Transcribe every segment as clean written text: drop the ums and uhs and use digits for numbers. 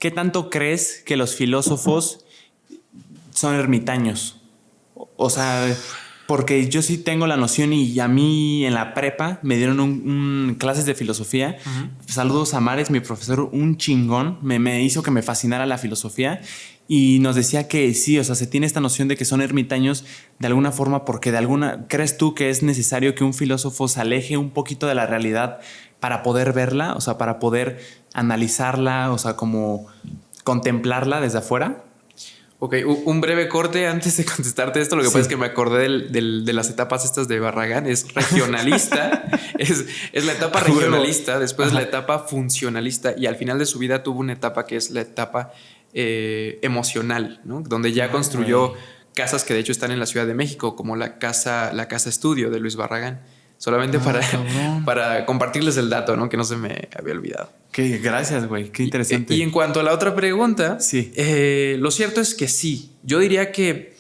¿qué tanto crees que los filósofos son ermitaños? O sea, porque yo sí tengo la noción y a mí en la prepa me dieron clases de filosofía. Saludos a Mares, mi profesor, un chingón. Me hizo que me fascinara la filosofía y nos decía que sí, o sea, se tiene esta noción de que son ermitaños de alguna forma porque ¿crees tú que es necesario que un filósofo se aleje un poquito de la realidad para poder verla? O sea, para poder analizarla, o sea, como contemplarla desde afuera. Ok, un breve corte antes de contestarte esto. Lo que pasa es que me acordé de las etapas estas de Barragán. Es regionalista, es la etapa regionalista, después es la etapa funcionalista y al final de su vida tuvo una etapa que es la etapa emocional, ¿no? Donde ya construyó casas que de hecho están en la Ciudad de México, como la casa estudio de Luis Barragán. Solamente para compartirles el dato, ¿no? Que no se me había olvidado. Gracias, güey. Qué interesante. Y en cuanto a la otra pregunta, sí. Lo cierto es que sí. Yo diría que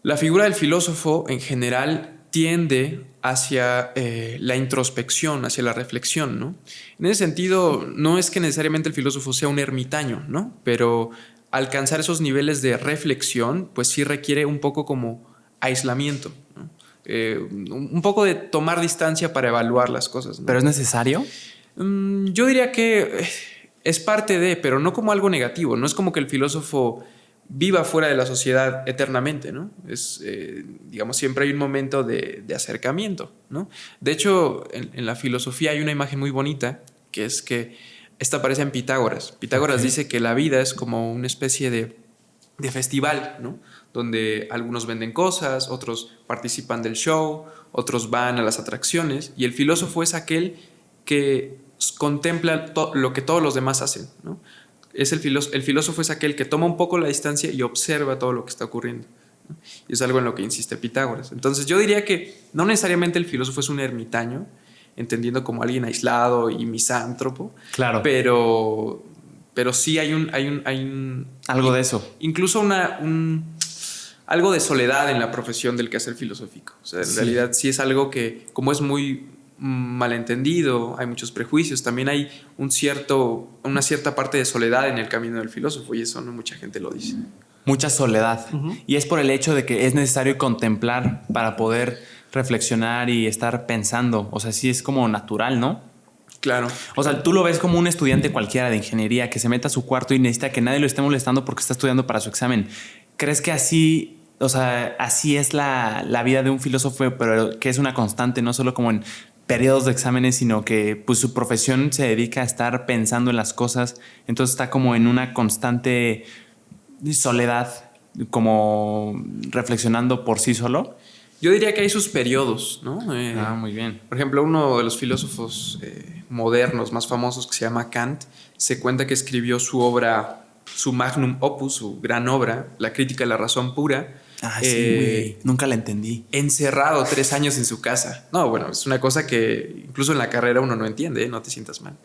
la figura del filósofo en general tiende hacia la introspección, hacia la reflexión, ¿no? En ese sentido, no es que necesariamente el filósofo sea un ermitaño, ¿no? Pero alcanzar esos niveles de reflexión, pues sí requiere un poco como aislamiento, ¿no? Un poco de tomar distancia para evaluar las cosas, ¿no? ¿Pero es necesario? Yo diría que es parte de, pero no como algo negativo. No es como que el filósofo viva fuera de la sociedad eternamente, ¿no? Digamos, siempre hay un momento de acercamiento, ¿no? De hecho, en la filosofía hay una imagen muy bonita, que es que esta aparece en Pitágoras. Pitágoras dice que la vida es como una especie de festival, ¿no? Donde algunos venden cosas, otros participan del show, otros van a las atracciones, y el filósofo es aquel que contempla lo que todos los demás hacen, ¿no? El filósofo es aquel que toma un poco la distancia y observa todo lo que está ocurriendo, ¿no? Y es algo en lo que insiste Pitágoras. Entonces yo diría que no necesariamente el filósofo es un ermitaño, entendiendo como alguien aislado y misántropo, claro, pero sí hay algo de eso. Incluso algo de soledad en la profesión del quehacer filosófico. O sea, en realidad sí es algo que, como es muy malentendido, hay muchos prejuicios, también hay una cierta parte de soledad en el camino del filósofo, y eso no mucha gente lo dice. Mucha soledad. Y es por el hecho de que es necesario contemplar para poder reflexionar y estar pensando. O sea, sí es como natural, ¿no? Claro. O sea, tú lo ves como un estudiante cualquiera de ingeniería que se meta a su cuarto y necesita que nadie lo esté molestando porque está estudiando para su examen. ¿Crees que así, o sea, así es la vida de un filósofo, pero que es una constante, no solo como en periodos de exámenes, sino que pues su profesión se dedica a estar pensando en las cosas, entonces está como en una constante soledad, como reflexionando por sí solo? Yo diría que hay sus periodos, ¿no? Muy bien. Por ejemplo, uno de los filósofos modernos más famosos, que se llama Kant, se cuenta que escribió su obra, su magnum opus, su gran obra, La crítica de la razón pura. Sí, güey. Nunca la entendí. Encerrado 3 años en su casa. No, bueno, es una cosa que incluso en la carrera uno no entiende, ¿eh? No te sientas mal.